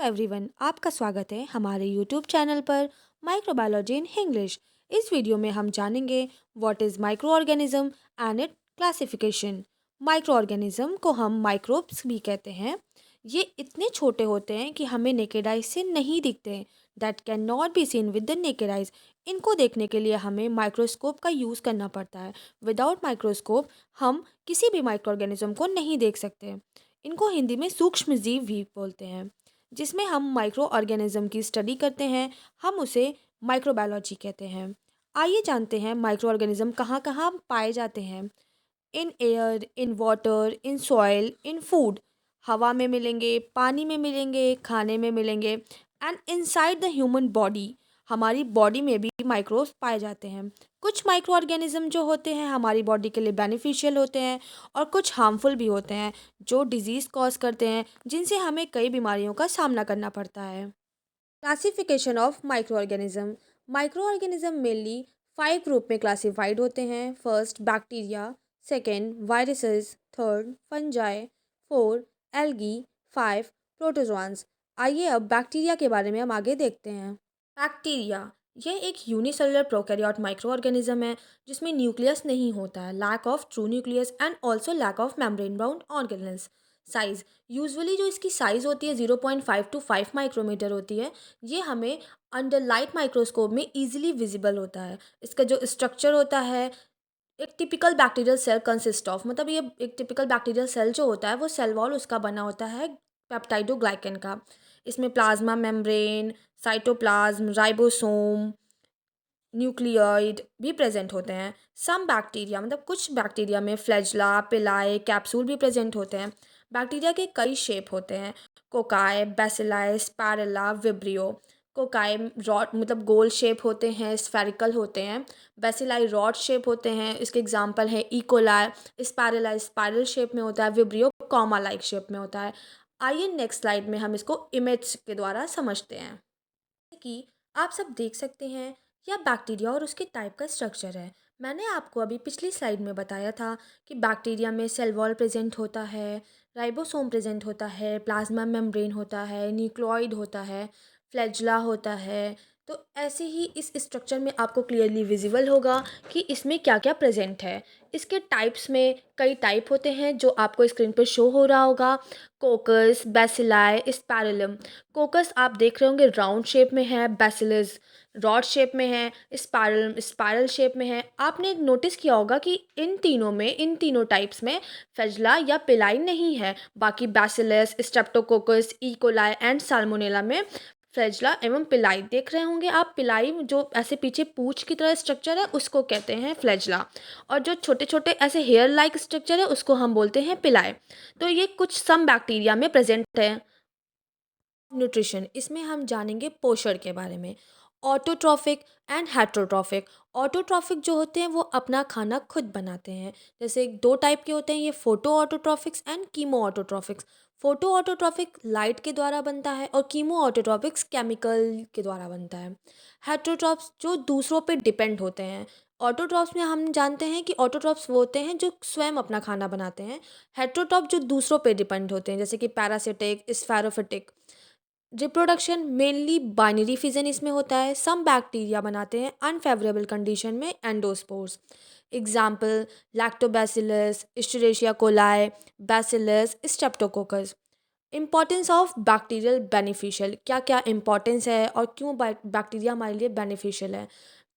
Everyone, आपका स्वागत है हमारे यूट्यूब चैनल पर माइक्रोबायोलॉजी इन इंग्लिश। इस वीडियो में हम जानेंगे what is micro organism and it classification. Micro organism को हम माइक्रोब्स भी कहते हैं। ये इतने छोटे होते हैं कि हमें नेकेड आइज से नहीं दिखते, that can not be seen with the naked eyes. इनको देखने के लिए हमें माइक्रोस्कोप का यूज़ करना पड़ता है। विदाउट माइक्रोस्कोप हम किसी भी माइक्रो ऑर्गेनिज्म को नहीं देख सकते। इनको हिंदी में सूक्ष्म जीव भी बोलते हैं। जिसमें हम माइक्रो ऑर्गेनिज्म की स्टडी करते हैं, हम उसे माइक्रोबायोलॉजी कहते हैं। आइए जानते हैं माइक्रो ऑर्गेनिज्म कहाँ कहाँ पाए जाते हैं। In air, in water, in soil, in food. हवा में मिलेंगे, पानी में मिलेंगे, खाने में मिलेंगे and inside the human body. हमारी बॉडी में भी माइक्रोब्स पाए जाते हैं। कुछ माइक्रो ऑर्गेनिज्म जो होते हैं हमारी बॉडी के लिए बेनिफिशियल होते हैं और कुछ हार्मफुल भी होते हैं जो डिजीज़ कॉज करते हैं, जिनसे हमें कई बीमारियों का सामना करना पड़ता है। Classification of micro organism. Micro organism mainly 5 group में क्लासिफाइड होते हैं। First bacteria, second viruses, third fungi, four algae, 5 प्रोटोजोआंस। आइए अब बैक्टीरिया के बारे में हम आगे देखते हैं। बैक्टीरिया यह एक यूनिसेलुलर प्रोकैरियोट माइक्रो ऑर्गेनिज्म है जिसमें न्यूक्लियस नहीं होता है, lack of true nucleus and also lack of membrane bound organelles. Size usually जो इसकी साइज़ होती है 0.5 to 5 माइक्रोमीटर होती है। ये हमें अंडर लाइट माइक्रोस्कोप में इजीली विजिबल होता है। इसका जो स्ट्रक्चर होता है, एक typical bacterial cell consist of, मतलब ये एक टिपिकल बैक्टीरियल सेल जो होता है वो सेल वॉल उसका बना होता है पेप्टाइडोग्लाइकन का। इसमें plasma membrane, cytoplasm, ribosome, nucleoid भी प्रेजेंट होते हैं। सम बैक्टीरिया मतलब कुछ बैक्टीरिया में फ्लैजिला, पिलाई, कैप्सूल भी प्रेजेंट होते हैं। बैक्टीरिया के कई शेप होते हैं। Cocci, bacilli, spirilla, vibrio. Cocci rod मतलब गोल शेप होते हैं, स्फेरिकल होते हैं। बेसिलाई रॉड शेप होते हैं, इसके एग्जांपल है इकोलाई। स्पैरेला स्पाइरल शेप में होता है, विब्रियो कॉमा लाइक शेप में होता है। आइए नेक्स्ट स्लाइड में हम इसको इमेज के द्वारा समझते हैं कि आप सब देख सकते हैं यह बैक्टीरिया और उसके टाइप का स्ट्रक्चर है। मैंने आपको अभी पिछली स्लाइड में बताया था कि बैक्टीरिया में सेल वॉल प्रेजेंट होता है, राइबोसोम प्रेजेंट होता है, प्लाज्मा मेम्ब्रेन होता है, न्यूक्लियोइड होता है, फ्लैजिला होता है। तो ऐसे ही इस स्ट्रक्चर में आपको क्लियरली विजिबल होगा कि इसमें क्या क्या प्रेजेंट है। इसके टाइप्स में कई टाइप होते हैं जो आपको स्क्रीन पर शो हो रहा होगा। कोकस, बेसिलाई, स्पैरुलम। कोकस आप देख रहे होंगे राउंड शेप में है, बैसिलस रॉड शेप में है, स्पाइरल स्पाइरल शेप में है। आपने नोटिस किया होगा कि इन तीनों टाइप्स में फ्लैजिला या पिलाई नहीं है। बाकी bacillus, Streptococcus, E coli and salmonella में फ्लैजिला एवं पिलाई देख रहे होंगे आप। पिलाई जो ऐसे पीछे पूंछ की तरह स्ट्रक्चर है उसको कहते हैं फ्लैजिला, और जो छोटे छोटे ऐसे हेयर लाइक स्ट्रक्चर है उसको हम बोलते हैं पिलाई। तो ये कुछ सम बैक्टीरिया में प्रेजेंट है। न्यूट्रिशन, इसमें हम जानेंगे पोषण के बारे में। Autotrophic and heterotrophic. ऑटोट्रॉफिक जो होते हैं वो अपना खाना खुद बनाते हैं। जैसे दो टाइप के होते हैं ये, photo autotrophs and chemo autotrophs. Photo autotrophic light के द्वारा बनता है और कीमो ऑटोट्रॉफिक्स केमिकल के द्वारा बनता है। हेट्रोट्रॉफ्स जो दूसरों पे डिपेंड होते हैं। ऑटोट्रॉफ्स में हम जानते हैं कि ऑटोट्रॉफ्स वो होते हैं जो स्वयं अपना खाना बनाते हैं। हेट्रोट्रॉफ जो दूसरों पे डिपेंड होते हैं, जैसे कि parasitic, saprophytic. Reproduction mainly binary fission इसमें होता है। सम बैक्टीरिया बनाते हैं अनफेवरेबल कंडीशन में endospores. Example lactobacillus, Escherichia coli, bacillus, streptococcus. Importance of bacterial beneficial, क्या क्या इम्पॉर्टेंस है और क्यों बैक्टीरिया हमारे लिए बेनिफिशियल है।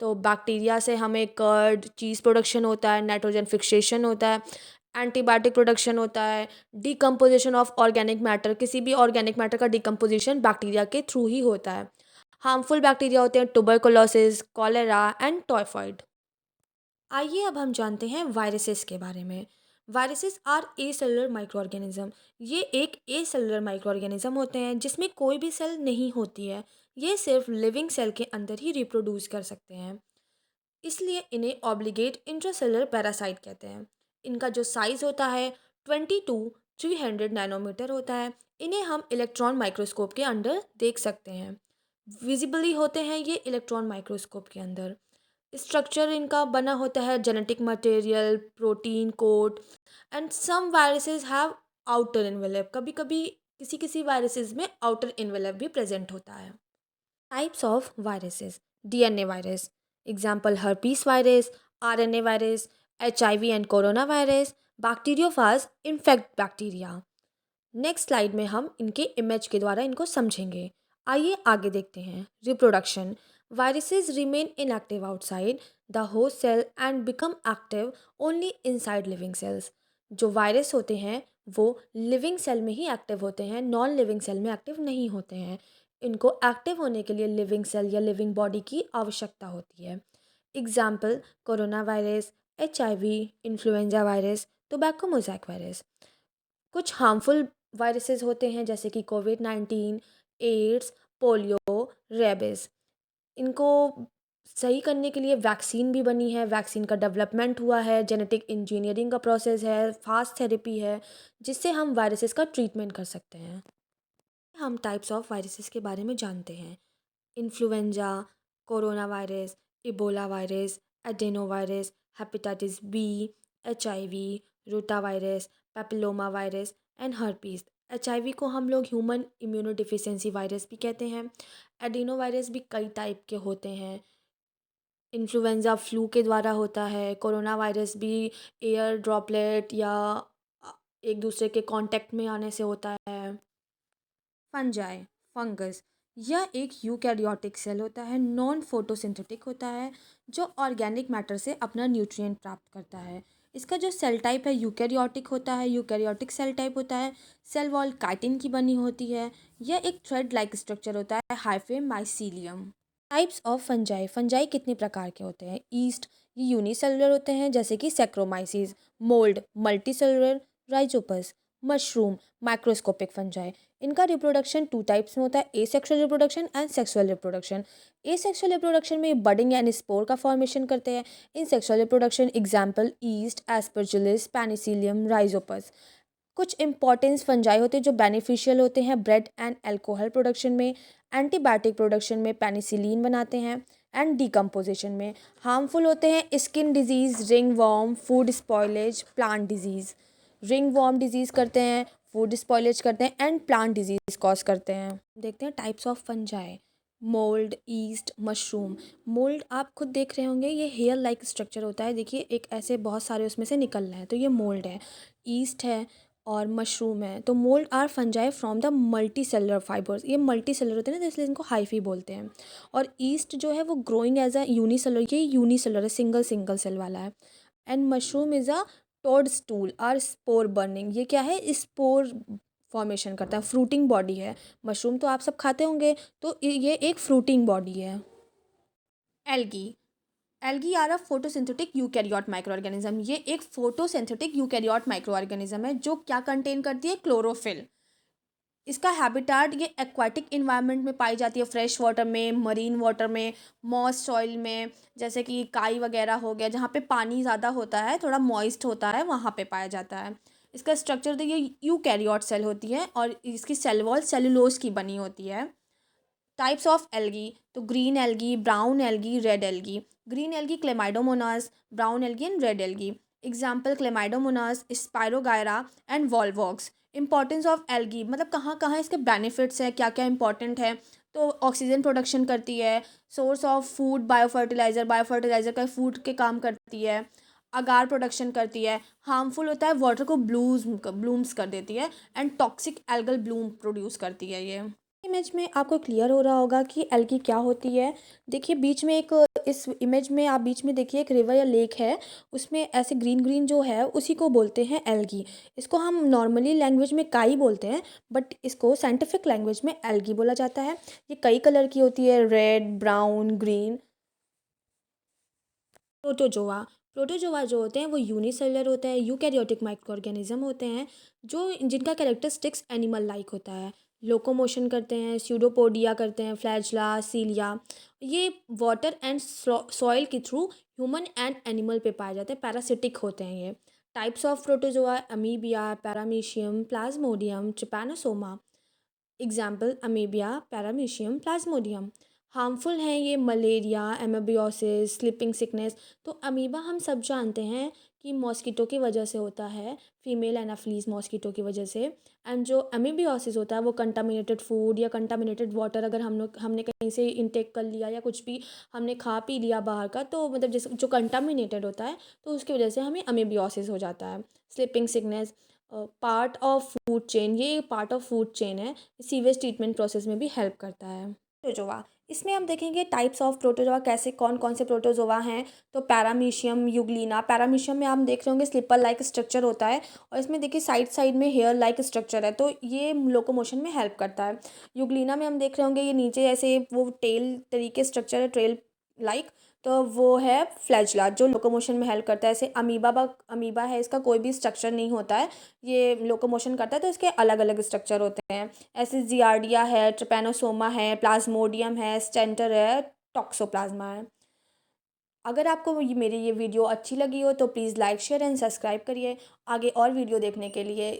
तो बैक्टीरिया से हमें कर्ड, चीज़ प्रोडक्शन होता है, नाइट्रोजन फिक्सेशन होता है, एंटीबायोटिक प्रोडक्शन होता है, डिकम्पोजिशन ऑफ ऑर्गेनिक मैटर, किसी भी ऑर्गेनिक मैटर का डिकम्पोजिशन बैक्टीरिया के थ्रू ही होता है। हार्मफुल बैक्टीरिया होते हैं ट्यूबरकुलोसिस, कॉलेरा एंड टाइफाइड। आइए अब हम जानते हैं वायरसेस के बारे में। Viruses are acellular microorganism. ये एक ए सेलुलर माइक्रो ऑर्गेनिज्म होते हैं जिसमें कोई भी सेल नहीं होती है। ये सिर्फ लिविंग सेल के अंदर ही रिप्रोड्यूस कर सकते हैं, इसलिए इन्हें ऑब्लिगेट इंट्रासेलुलर पैरासाइट कहते हैं। इनका जो साइज होता है 20 to 300 नैनोमीटर होता है। इन्हें हम इलेक्ट्रॉन माइक्रोस्कोप के अंदर देख सकते हैं। विजिबली होते हैं ये इलेक्ट्रॉन माइक्रोस्कोप के अंदर। स्ट्रक्चर इनका बना होता है genetic material, protein coat and some viruses have outer envelope. कभी कभी किसी किसी वायरसेस में आउटर इन्वेलप भी प्रेजेंट होता है। Types of viruses. DNA virus, example herpes virus, RNA virus, HIV and corona virus, bacteriophage infect bacteria. Next slide में हम इनके इमेज के द्वारा इनको समझेंगे। आइए आगे देखते हैं। Reproduction. Viruses remain inactive outside the host cell and become active only inside living cells. जो वायरस होते हैं वो लिविंग सेल में ही एक्टिव होते हैं, नॉन लिविंग सेल में एक्टिव नहीं होते हैं। इनको एक्टिव होने के लिए लिविंग सेल या लिविंग बॉडी की आवश्यकता होती है। Example corona virus, HIV, influenza virus, tobacco mosaic virus. कुछ हार्मफुल वायरसेस होते हैं जैसे कि कोविड-19, एड्स, पोलियो, रेबीज़। इनको सही करने के लिए वैक्सीन भी बनी है, वैक्सीन का डेवलपमेंट हुआ है, जेनेटिक इंजीनियरिंग का प्रोसेस है, फास्ट थेरेपी है, जिससे हम वायरसेस का ट्रीटमेंट कर सकते हैं। हम टाइप्स ऑफ वायरसेस के बारे में जानते हैं। Influenza, coronavirus, Ebola virus, adenovirus, hepatitis B, HIV, rotavirus, papilloma virus and herpes. HIV को हम लोग ह्यूमन इम्यूनोडिफिशियंसी वायरस भी कहते हैं। एडिनो वायरस भी कई टाइप के होते हैं। इन्फ्लुएंजा फ्लू के द्वारा होता है। कोरोना वायरस भी एयर ड्रॉपलेट या एक दूसरे के कांटेक्ट में आने से होता है। फंजाई, फंगस, यह एक यूकैरियोटिक सेल होता है, नॉन फोटोसिंथेटिक होता है, जो ऑर्गेनिक मैटर से अपना न्यूट्रिएंट प्राप्त करता है। इसका जो सेल टाइप है यूकैरियोटिक होता है, यूकैरियोटिक सेल टाइप होता है। सेल वॉल काइटिन की बनी होती है। यह एक थ्रेड लाइक स्ट्रक्चर होता है, hyphae mycelium. Types of fungi. Fungi कितने प्रकार के होते हैं? ईस्ट, ये यूनिसेलुलर होते हैं जैसे कि Saccharomyces. Mould, multicellular, Rhizopus. Mushroom, microscopic fungi. इनका रिप्रोडक्शन टू टाइप्स में होता है, asexual reproduction and sexual reproduction. Asexual reproduction में बडिंग एंड स्पोर का फॉर्मेशन करते हैं। In sexual reproduction example east, Aspergillus, Penicillium, Rhizopus. कुछ इंपॉर्टेंस फंजाई होते हैं जो बेनिफिशियल होते हैं ब्रेड एंड अल्कोहल प्रोडक्शन में, एंटीबायोटिक प्रोडक्शन में पेनिसिलिन बनाते हैं, एंड डिकम्पोजिशन में। हार्मफुल होते हैं skin disease, ring warm, food spoilage, plant disease. Ringworm disease करते हैं, फूड स्पॉइलेज करते हैं एंड प्लांट डिजीज़ कॉज करते हैं। देखते हैं types of fungi. Mould, east, mushroom. Mould आप खुद देख रहे होंगे, ये हेयर लाइक स्ट्रक्चर होता है। देखिए एक ऐसे बहुत सारे उसमें से निकल रहे हैं, तो ये मोल्ड है। ईस्ट है और मशरूम है। तो mould are fungi from the multicellular fibres. ये मल्टी सेलुलर होते हैं ना, तो इसलिए इनको हाइफी बोलते हैं। और ईस्ट जो है वो ग्रोइंग एज अ यूनिसेलुलर, ये यूनिसेलुलर है, सिंगल सिंगल सेल वाला है। And mushroom is a toadstool are spore burning. ये क्या है? स्पोर फॉर्मेशन करता है, फ्रूटिंग बॉडी है। मशरूम तो आप सब खाते होंगे, तो ये एक फ्रूटिंग बॉडी है। Algae. Algae are a photosynthetic eukaryote microorganism. ये एक फोटोसिंथेटिक यूकैरियोट माइक्रो ऑर्गेनिज्म है जो क्या कंटेन करती है? क्लोरोफिल। इसका हैबिटाट ये एक्वाटिक इन्वायरमेंट में पाई जाती है, फ्रेश वाटर में, मरीन वाटर में, मॉइस्ट सॉइल में, जैसे कि काई वगैरह हो गया, जहाँ पे पानी ज़्यादा होता है, थोड़ा मॉइस्ट होता है, वहाँ पे पाया जाता है। इसका स्ट्रक्चर देखिए, यूकैरियोट सेल होती है और इसकी सेल वॉल सेलुलोज की बनी होती है। Types of algae. तो green algae, brown algae, red algae. Green algae chlamydomonas, brown algae and red algae. Example chlamydomonas, spirogyra and volvox. Importance of algae, मतलब कहाँ कहाँ इसके बेनिफिट्स हैं, क्या क्या इंपॉर्टेंट है। तो ऑक्सीजन प्रोडक्शन करती है, source of food, biofertiliser, biofertiliser का फूड के काम करती है, अगार प्रोडक्शन करती है। हार्मफुल होता है, वाटर को ब्लूम्स कर देती है, and toxic algal Bloom produce करती है ये। इमेज में आपको क्लियर हो रहा होगा कि एल्गी क्या होती है। देखिए बीच में एक, इस इमेज में आप बीच में देखिए एक रिवर या लेक है, उसमें ऐसे ग्रीन ग्रीन जो है उसी को बोलते हैं एल्गी। इसको हम नॉर्मली लैंग्वेज में काई बोलते हैं, बट इसको साइंटिफिक लैंग्वेज में एल्गी बोला जाता है। ये कई कलर की होती है, red, brown, green. Protozoa. Protozoa जो होते हैं वो यूनिसेलुलर होते हैं, यूकैरियोटिक माइक्रो ऑर्गेनिज्म होते हैं, जो जिनका कैरेक्टरिस्टिक्स एनिमल लाइक होता है। लोकोमोशन करते हैं, स्यूडोपोडिया करते हैं, फ्लैजला, सीलिया। ये वाटर एंड सॉइल के थ्रू ह्यूमन एंड एनिमल पे पाए जाते हैं, पैरासिटिक होते हैं ये। Types of protozoa amoebae, paramecium, Plasmodium, Trypanosoma. Example amoebae, paramecium, Plasmodium. Harmful हैं ये मलेरिया, एमेबियोसिस, स्लीपिंग सिकनेस। तो अमीबा हम सब जानते हैं कि मॉस्किटो की वजह से होता है, फीमेल एनाफिलीज़ मॉस्किटो की वजह से। एंड जो अमीबियोसिस होता है वो कंटामिनेटेड फूड या कंटामिनेटेड वाटर अगर हमने कहीं से इनटेक कर लिया या कुछ भी हमने खा पी लिया बाहर का, तो मतलब जैसे जो कंटामिनेटेड होता है तो उसकी वजह से हमें अमीबियोसिस हो जाता है। Sleeping sickness part of food chain, ये पार्ट ऑफ फूड चेन है, सीवेज ट्रीटमेंट प्रोसेस में भी हेल्प करता है। प्रोटोजोआ, इसमें हम देखेंगे टाइप्स ऑफ प्रोटोजोआ, कैसे कौन कौन से प्रोटोजोआ हैं। तो पैरामीशियम, यूग्लिना। पैरामीशियम में आप देख रहे होंगे स्लिपर लाइक स्ट्रक्चर होता है और इसमें देखिए साइड साइड में हेयर लाइक स्ट्रक्चर है, तो ये लोकोमोशन में हेल्प करता है। यूग्लिना में हम देख रहे होंगे ये नीचे ऐसे वो टेल तरीके स्ट्रक्चर है, ट्रेल लाइक, तो वो है फ्लैजला जो लोकोमोशन में हेल्प करता है। ऐसे अमीबा है, इसका कोई भी स्ट्रक्चर नहीं होता है, ये लोकोमोशन करता है तो इसके अलग अलग स्ट्रक्चर होते हैं। ऐसे जियार्डिया है, ट्रिपैनोसोमा है, प्लाज्मोडियम है, स्टेंटर है, टॉक्सोप्लाज्मा है। अगर आपको मेरी ये वीडियो अच्छी लगी हो तो please like share and subscribe करिए आगे और वीडियो देखने के लिए।